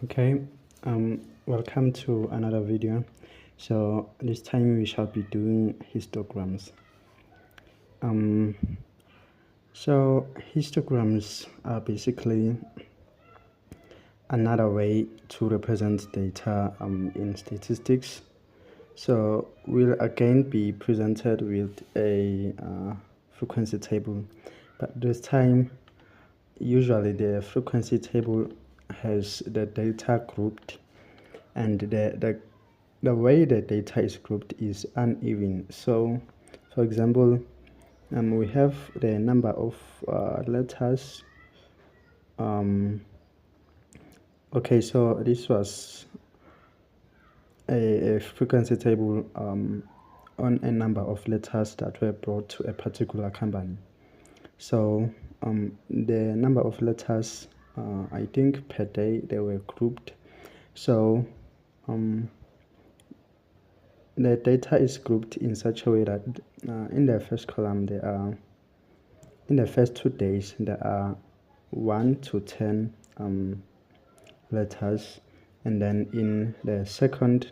Okay, welcome to another video. So this time we shall be doing histograms. Um, so histograms are basically another way to represent data in statistics. So we'll again be presented with a frequency table, but this time usually the frequency table has the data grouped, and the way the data is grouped is uneven. So for example, we have the number of letters. Okay, so this was a frequency table on a number of letters that were brought to a particular company. So the number of letters, I think per day, they were grouped. So the data is grouped in such a way that in the first column in the first 2 days there are 1 to 10 letters, and then in the second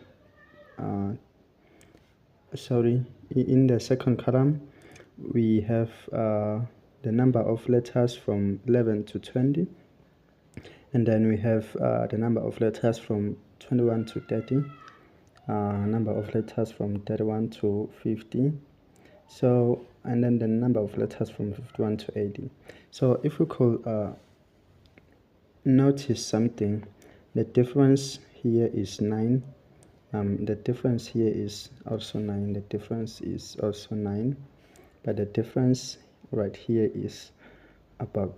in the second column we have the number of letters from 11 to 20, and then we have the number of letters from 21 to 30, number of letters from 31 to 50, so, and then the number of letters from 51 to 80. So if we could notice something, the difference here is 9, the difference here is also 9, the difference is also 9, but the difference right here is about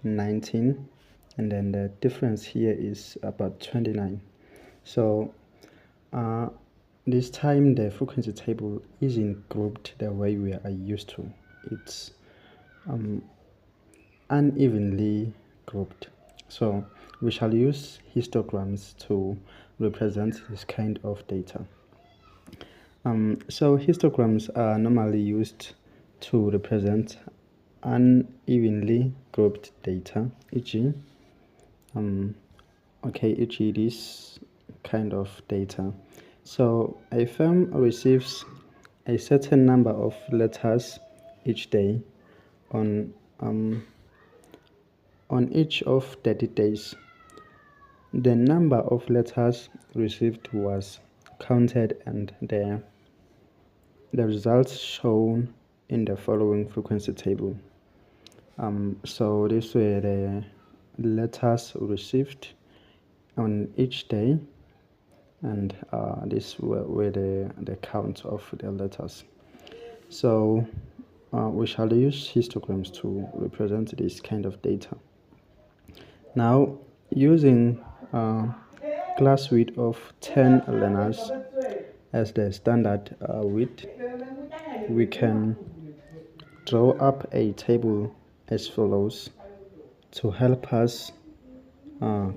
19, and then the difference here is about 29. So this time the frequency table isn't grouped the way we are used to. It's unevenly grouped. So we shall use histograms to represent this kind of data. So histograms are normally used to represent unevenly grouped data, e.g. e.g. this kind of data. So a firm receives a certain number of letters each day on each of 30 days. The number of letters received was counted, and the results shown in the following frequency table. So these were the letters received on each day, and these were the count of the letters. So we shall use histograms to represent this kind of data. Now, using class width of 10 learners as the standard width, we can draw up a table as follows to help us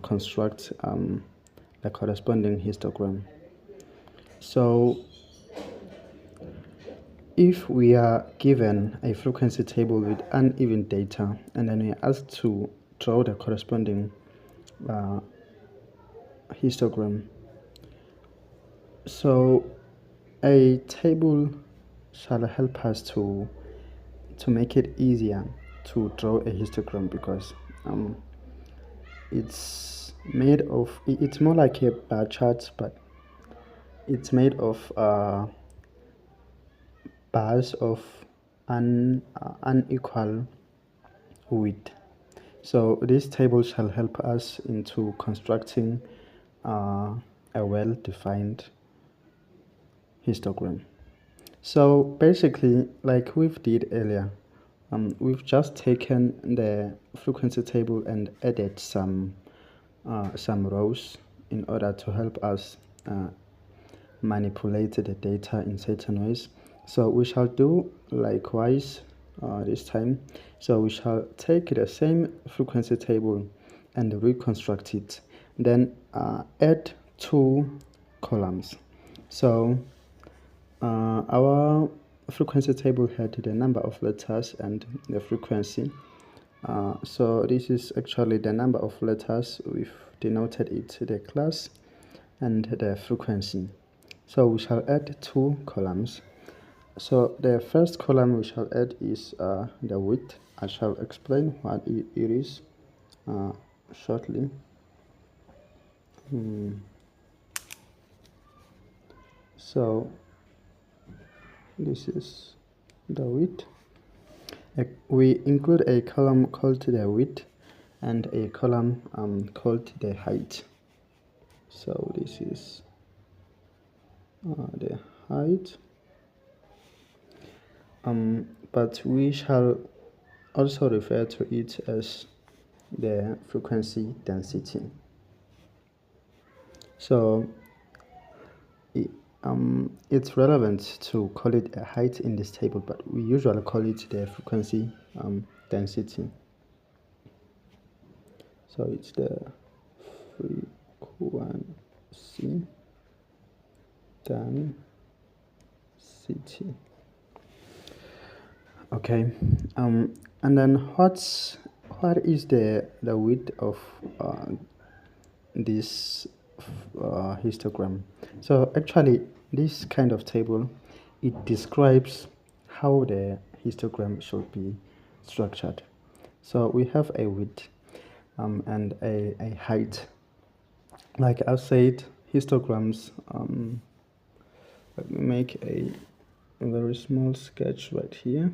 construct the corresponding histogram. So if we are given a frequency table with uneven data, and then we are asked to draw the corresponding histogram, so a table shall help us to make it easier to draw a histogram, because it's made of, it's more like a bar chart, but it's made of bars of unequal width. So this table shall help us into constructing a well-defined histogram. So basically, like we've did earlier, we've just taken the frequency table and added some rows in order to help us manipulate the data in certain ways. So we shall do likewise this time. So we shall take the same frequency table and reconstruct it, then add 2 columns. So our frequency table had the number of letters and the frequency. So this is actually the number of letters. We've denoted it the class and the frequency. So we shall add two columns. So the first column we shall add is the width. I shall explain what it is shortly. So this is the width. We include a column called the width and a column called the height. So this is the height. But we shall also refer to it as the frequency density. So it's relevant to call it a height in this table, but we usually call it the frequency density. So it's the frequency density. Okay, and then what is the width of this histogram? So actually, this kind of table, it describes how the histogram should be structured. So we have a width and a height. Like I said, histograms, let me make a very small sketch right here.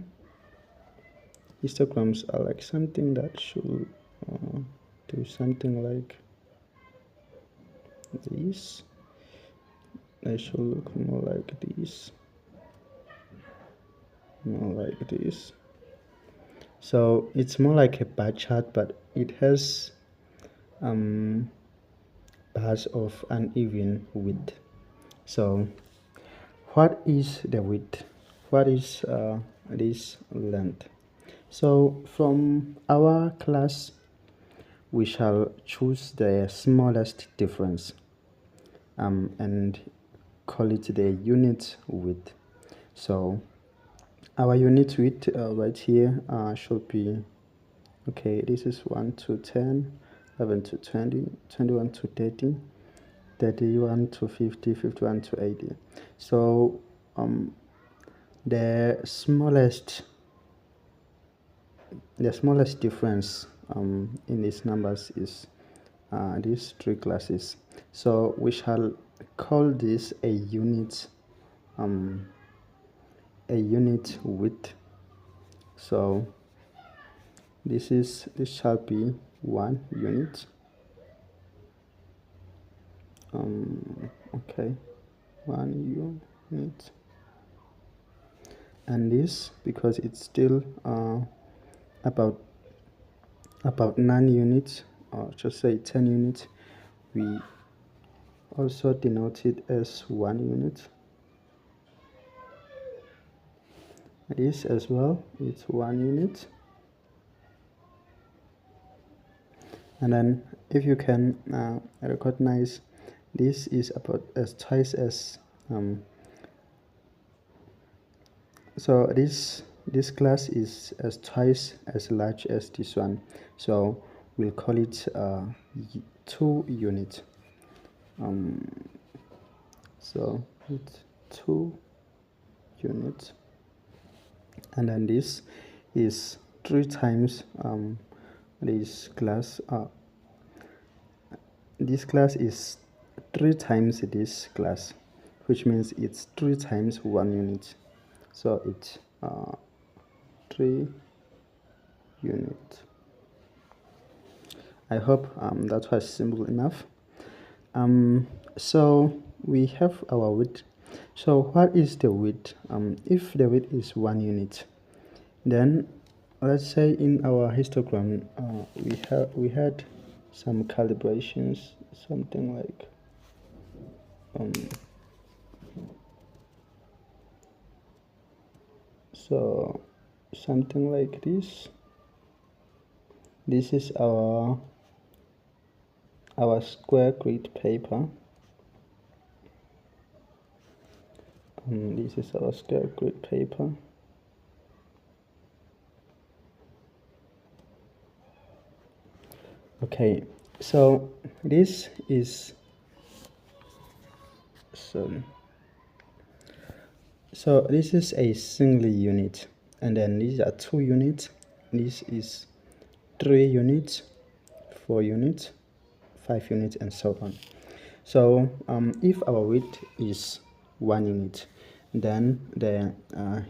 Histograms are like something that should do something like this. They should look more like this, more like this. So it's more like a bar chart, but it has bars of uneven width. So what is the width? What is this length? So from our class, we shall choose the smallest difference and call it the unit width. So our unit width right here should be, okay, this is 1 to 10, 11 to 20, 21 to 30, 31 to 50, 51 to 80. So the smallest difference in these numbers is these three classes. So we shall call this a unit width. So this shall be 1 unit. Okay, 1 unit. And this, because it's still about 9 units, or just say 10 units, we also denote it as 1 unit. This as well, it's 1 unit. And then if you can recognize, this is about as twice as so this class is as twice as large as this one, so we'll call it 2 units. So it's 2 units, and then this is 3 times this class. This class is 3 times this class, which means it's 3 times 1 unit. So it's 3 units. I hope that was simple enough. So we have our width. So what is the width? If the width is 1 unit, then let's say in our histogram we had some calibrations, something like so something like this. This is our square grid paper. This is our square grid paper. Okay, so this is so this is a single unit, and then these are 2 units. This is 3 units, 4 units, 5 units, and so on. So if our width is 1 unit, then the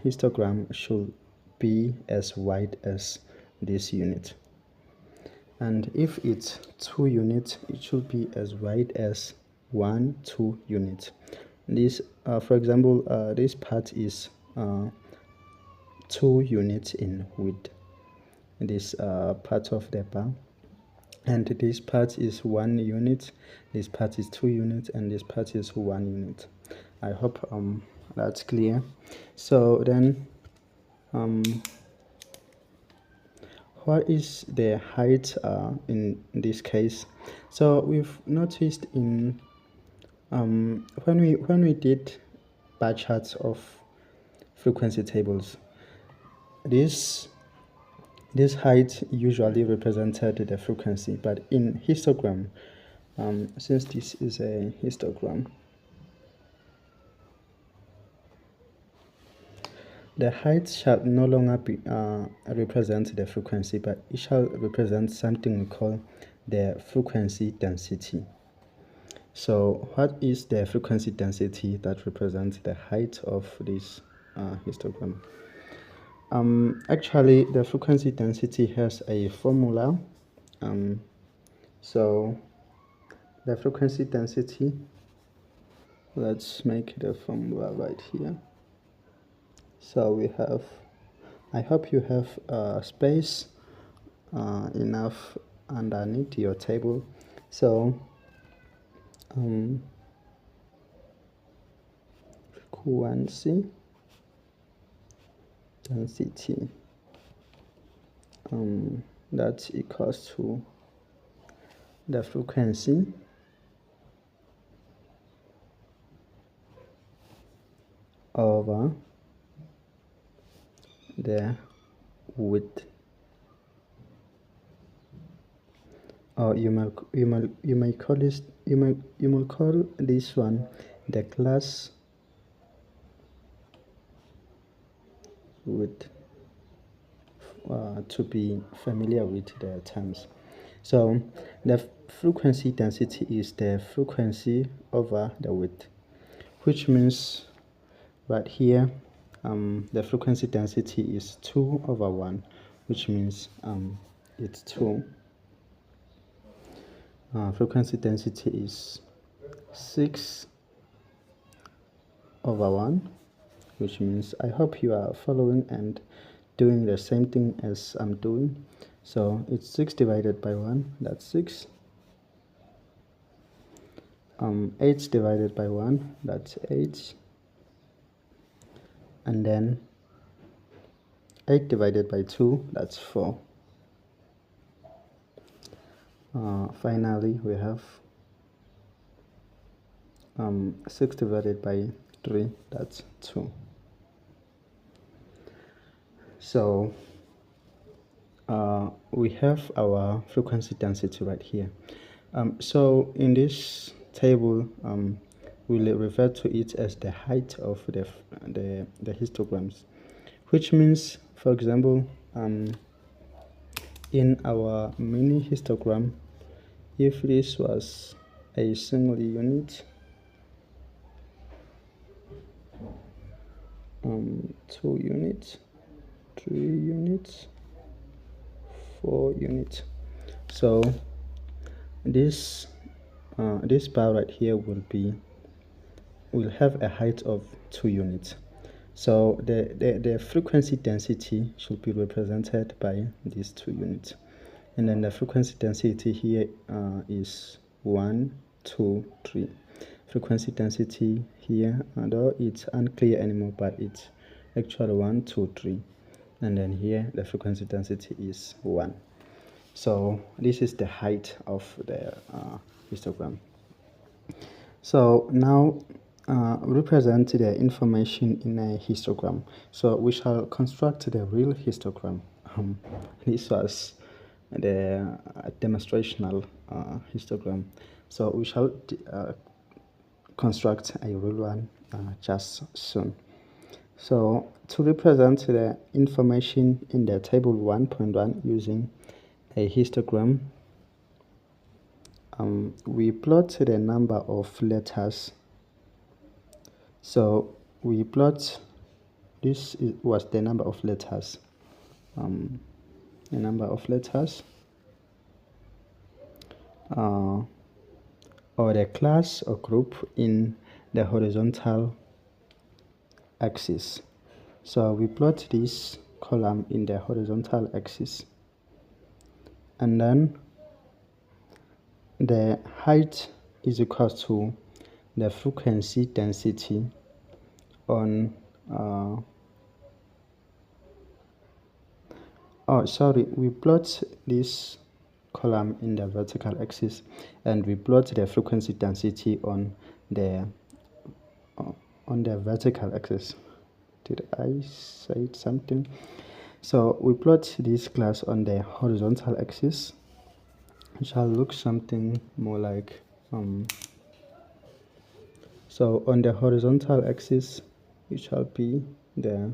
histogram should be as wide as this unit. And if it's 2 units, it should be as wide as 2 units. This, for example, this part is 2 units in width. This part of the bar, and this part is 1 unit. This part is 2 units, and this part is 1 unit. I hope that's clear. So then, what is the height in this case? So we've noticed in when we did bar charts of frequency tables, this height usually represented the frequency, but in histogram, since this is a histogram, the height shall no longer be represent the frequency, but it shall represent something we call the frequency density. So what is the frequency density that represents the height of this histogram? Actually, the frequency density has a formula. So the frequency density, let's make the formula right here. So we have, I hope you have space enough underneath your table. So frequency density, that equals to the frequency over the width, or you may call this, you may call this one the class width, to be familiar with the terms. So the frequency density is the frequency over the width, which means right here the frequency density is 2 over 1, which means it's 2. Frequency density is 6 over 1, which means, I hope you are following and doing the same thing as I'm doing. So it's 6 divided by 1, that's 6. 8 divided by 1, that's 8. And then 8 divided by 2, that's 4. Finally, we have 6 divided by 3, that's 2. So we have our frequency density right here. So in this table, we'll refer to it as the height of the histograms, which means, for example, in our mini histogram, if this was a single unit, 2 units, 3 units, 4 units. So this bar right here will have a height of 2 units. So the frequency density should be represented by these 2 units, and then the frequency density here is 1, 2, 3. Frequency density here, although it's unclear anymore, but it's actually 1, 2, 3, and then here the frequency density is 1. So this is the height of the histogram. So now represent the information in a histogram. So we shall construct the real histogram. This was the demonstrational histogram. So we shall construct a real one just soon. So to represent the information in the table 1.1 using a histogram, we plot the number of letters. So we plot, was the number of letters, the number of letters, or the class or group in the horizontal axis. So we plot this column in the horizontal axis, and then the height is equal to the frequency density on we plot this column in the vertical axis, and we plot the frequency density on the vertical axis. Did I say something? So we plot this class on the horizontal axis, which shall look something more like so on the horizontal axis it shall be the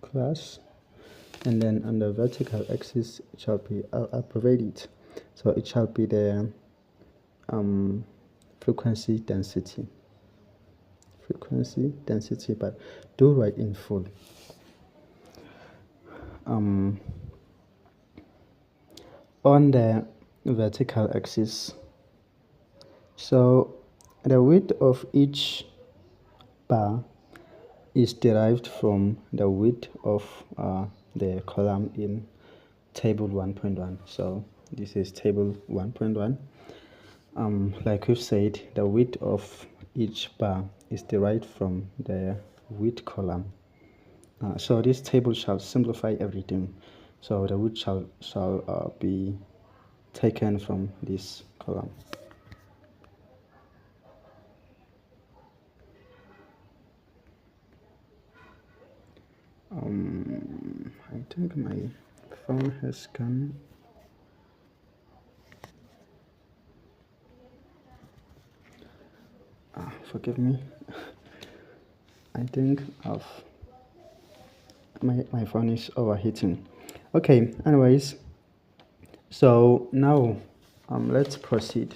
class, and then on the vertical axis it shall be, I'll provide it, so it shall be the frequency density, but do write in full. On the vertical axis, so the width of each bar is derived from the width of the column in table 1.1. so this is table 1.1. Like we've said, the width of each bar is derived from the width column. So this table shall simplify everything. So the width shall be taken from this column. I think my phone has gone. Forgive me. I think my phone is overheating. Okay, anyways, so now let's proceed.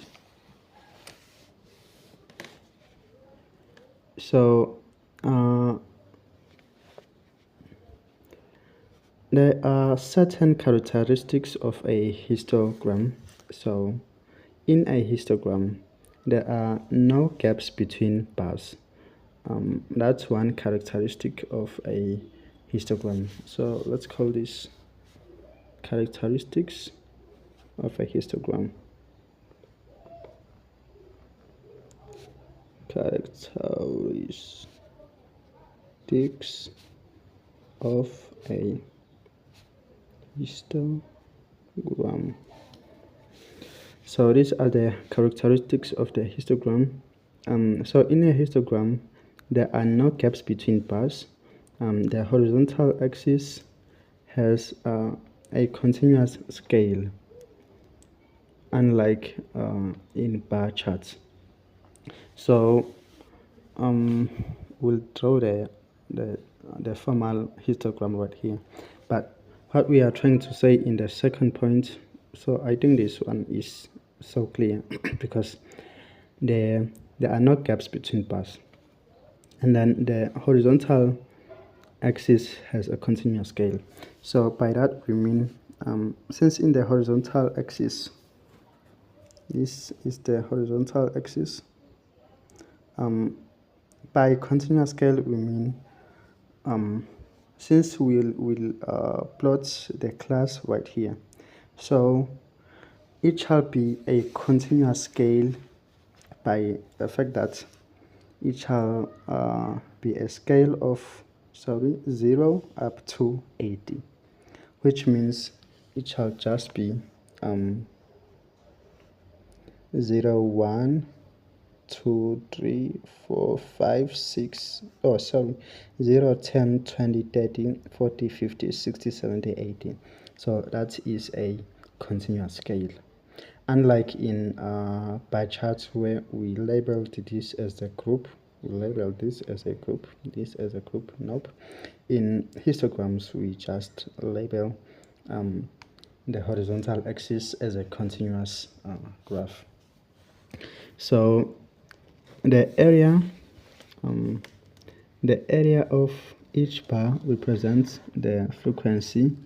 So there are certain characteristics of a histogram. So in a histogram, there are no gaps between bars. That's one characteristic of a histogram. So let's call this characteristics of a histogram. Characteristics of a histogram. So these are the characteristics of the histogram. So in a histogram, there are no gaps between bars. The horizontal axis has a continuous scale, unlike in bar charts. So we'll draw the formal histogram right here, but what we are trying to say in the second point, so I think this one is so clear because there are no gaps between bars, and then the horizontal axis has a continuous scale. So by that we mean since in the horizontal axis, this is the horizontal axis, by continuous scale we mean since we'll plot the class right here, so it shall be a continuous scale by the fact that it shall be a scale of 0 up to 80, which means it shall just be 0, 1, 2, 3, 4, 5, 6, oh sorry, 0, 10, 20, 30, 40, 50, 60, 70, 80. So that is a continuous scale. Unlike in bar charts where we labeled this as a group, we label this as a group, this as a group, nope. In histograms, we just label the horizontal axis as a continuous graph. So the area of each bar represents the frequency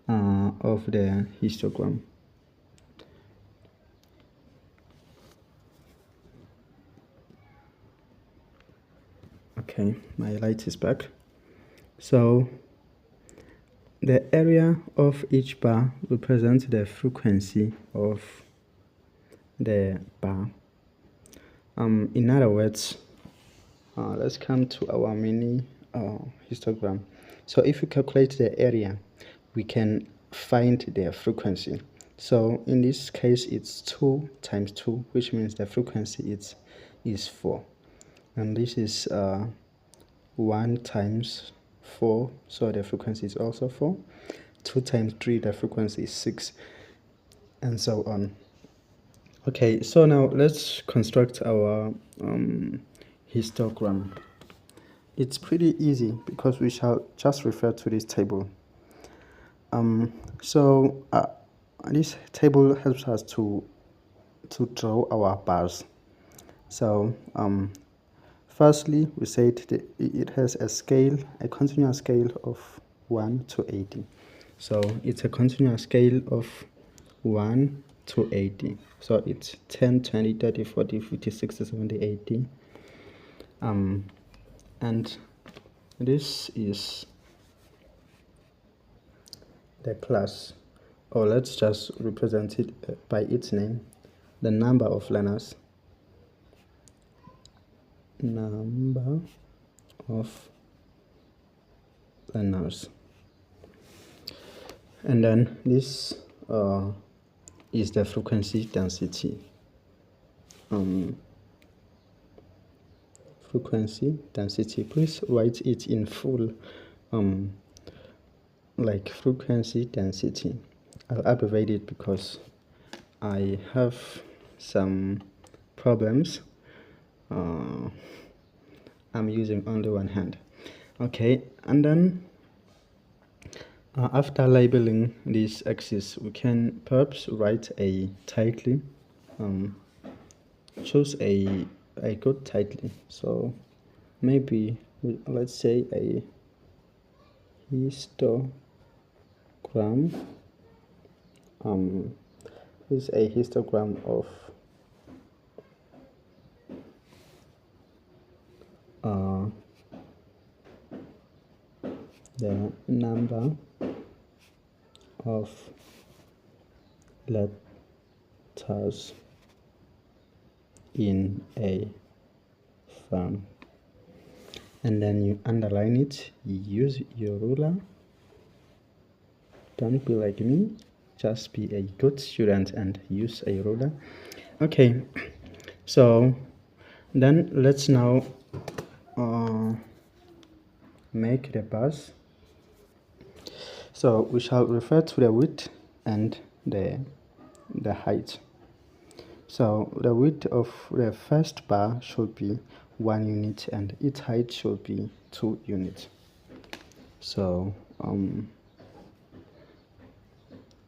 of the histogram. Okay, my light is back. So the area of each bar represents the frequency of the bar. In other words, let's come to our mini histogram. So if we calculate the area, we can find the frequency. So in this case, it's 2 times 2, which means the frequency is 4. And this is 1 times 4, so the frequency is also 4. 2 times 3, the frequency is 6, and so on. Okay, so now let's construct our histogram. It's pretty easy because we shall just refer to this table. This table helps us to draw our bars. So firstly, we said that it has a scale, a continuous scale of 1 to 80. So it's a continuous scale of 1 to 80. So it's 10, 20, 30, 40, 50, 60, 70, 80. And this is the class, or let's just represent it by its name, the number of learners. Number of learners. And then this is the frequency density. Frequency density, please write it in full, like frequency density. I'll abbreviate it because I have some problems. I'm using only one hand. Okay, and then after labeling this axis, we can perhaps write a title. Choose a good title. So maybe let's say a histogram. Is a histogram of the number of letters in a firm, and then you underline it. You use your ruler. Don't be like me, just be a good student and use a ruler. Okay, so then let's now make the bars. So we shall refer to the width and the height. So the width of the first bar should be 1 unit and its height should be 2 units. So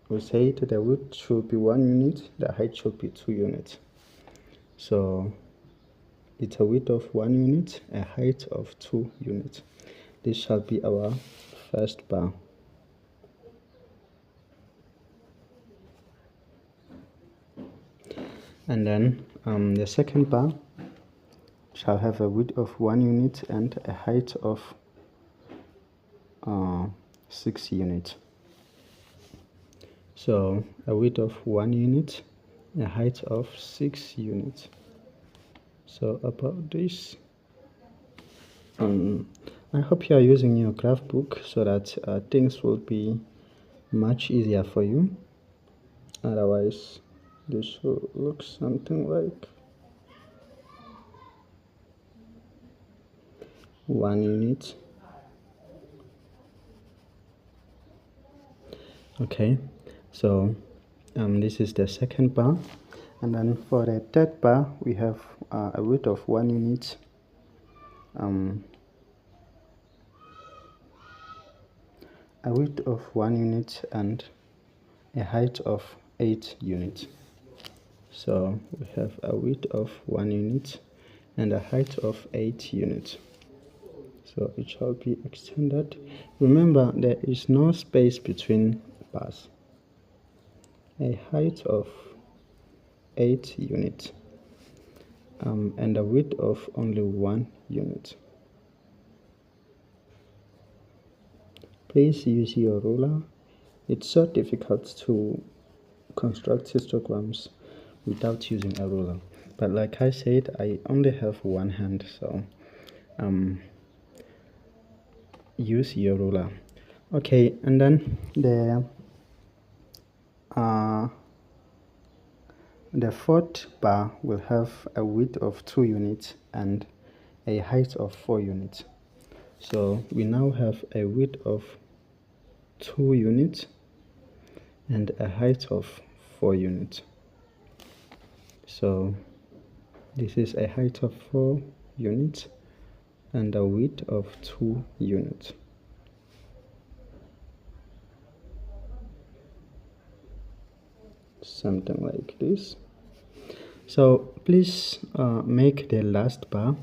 we say that the width should be 1 unit, the height should be 2 units. So it's a width of 1 unit, a height of 2 units. This shall be our first bar. And then the second bar shall have a width of 1 unit and a height of 6 units. So a width of 1 unit, a height of 6 units. So about this, I hope you are using your graph book so that things will be much easier for you. Otherwise, This should look something like 1 unit. Okay, so this is the second bar, and then for the third bar we have a width of 1 unit, a width of 1 unit and a height of 8 units. So we have a width of 1 unit and a height of 8 units. So it shall be extended. Remember, there is no space between bars. A height of 8 units and a width of only 1 unit. Please use your ruler. It's so difficult to construct histograms without using a ruler, but like I said, I only have one hand, so use your ruler. Okay, and then the fourth bar will have a width of 2 units and a height of 4 units. So we now have a width of 2 units and a height of 4 units. So this is a height of 4 units and a width of 2 units. Something like this. So please make the last bar.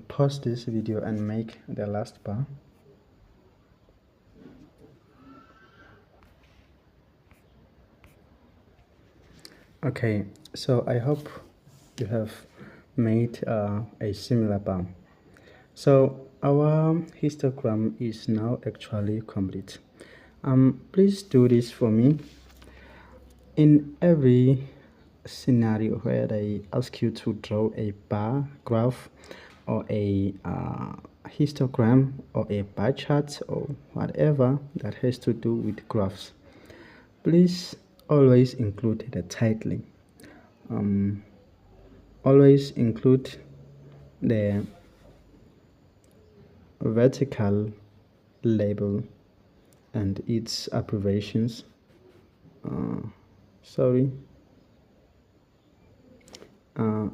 Pause this video and make the last bar. Okay, so I hope you have made a similar bar. So our histogram is now actually complete. Please do this for me. In every scenario where they ask you to draw a bar graph or a histogram or a bar chart or whatever that has to do with graphs, please always include the titling. Always include the vertical label and its abbreviations.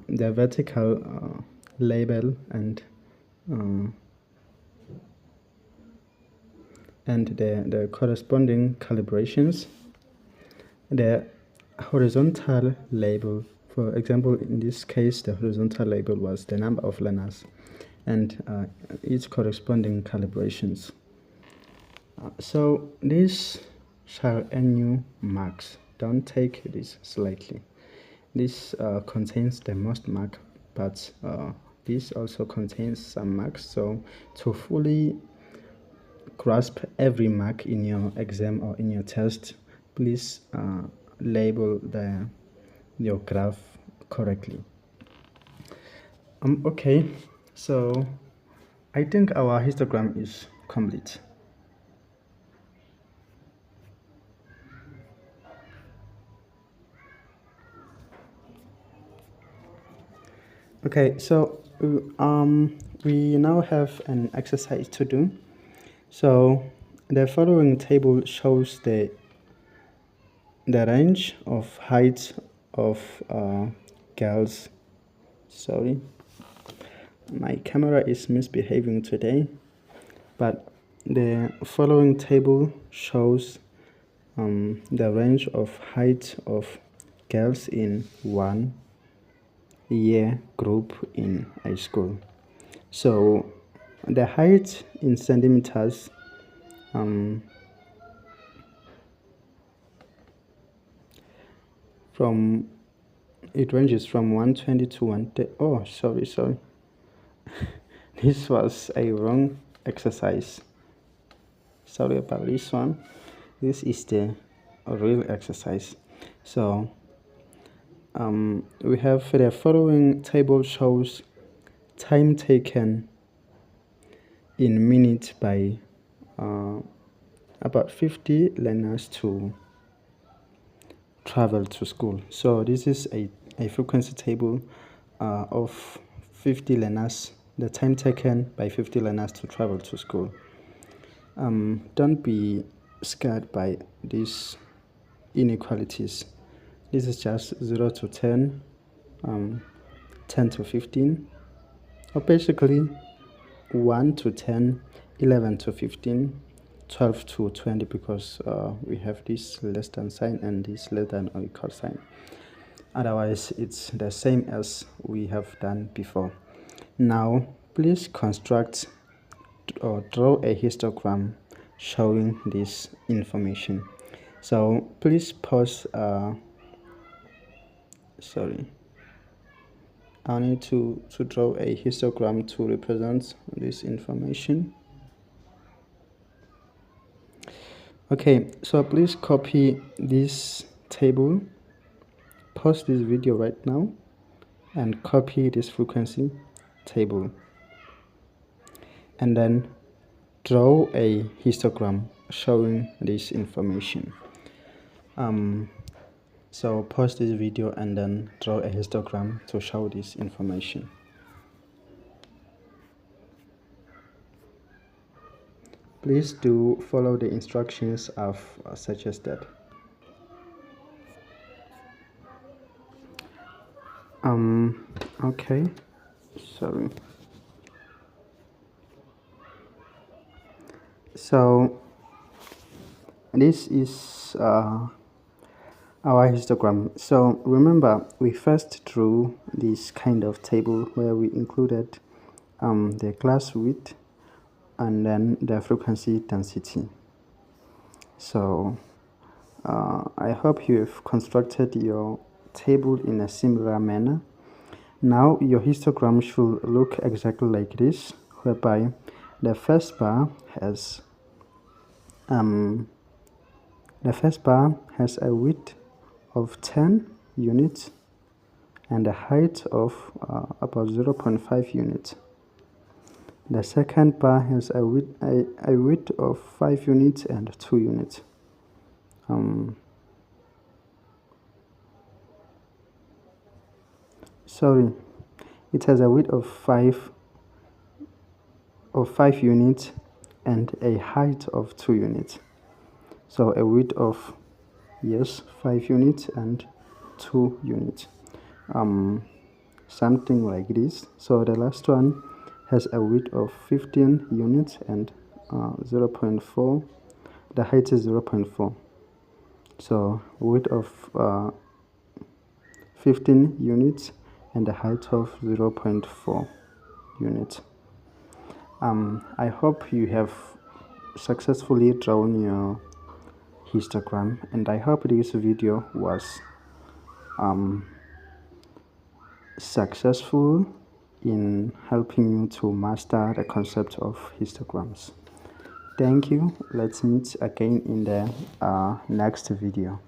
The vertical label and the corresponding calibrations. The horizontal label, for example, in this case, the horizontal label was the number of learners and its corresponding calibrations. So this shall earn you marks. Don't take this slightly. This contains the most mark, but this also contains some marks. So to fully grasp every mark in your exam or in your test, please label your graph correctly. Okay, so I think our histogram is complete. Okay, so we now have an exercise to do. So the following table shows the range of height of girls. Sorry, my camera is misbehaving today, but the following table shows the range of height of girls in 1 year group in a school. So the height in centimeters it ranges from 120 to 130. Oh, sorry. This was a wrong exercise. Sorry about this one. This is the real exercise. So we have the following table shows time taken in minutes by about 50 learners to travel to school. So this is a frequency table of 50 learners, the time taken by 50 learners to travel to school. Don't be scared by these inequalities. This is just 0 to 10, 10 to 15, or basically 1 to 10, 11 to 15, 12 to 20, because we have this less than sign and this less than or equal sign. Otherwise, it's the same as we have done before. Now, please construct or draw a histogram showing this information. So please pause. I need to draw a histogram to represent this information. Okay, so please copy this table, pause this video right now, and copy this frequency table, and then draw a histogram showing this information. So pause this video and then draw a histogram to show this information. Please do follow the instructions I've suggested. Okay, sorry. So this is our histogram. So remember, we first drew this kind of table where we included the class width and then the frequency density. So I hope you've constructed your table in a similar manner. Now your histogram should look exactly like this, whereby the first bar has a width of 10 units and a height of about 0.5 units. The second bar has a width of 5 units and 2 units. It has a width of 5 units and a height of 2 units. So a width of 5 units and 2 units. Something like this. So the last one has a width of 15 units and 0.4. The height is 0.4. So width of 15 units and the height of 0.4 units. I hope you have successfully drawn your histogram, and I hope this video was successful in helping you to master the concept of histograms. Thank you. Let's meet again in the next video.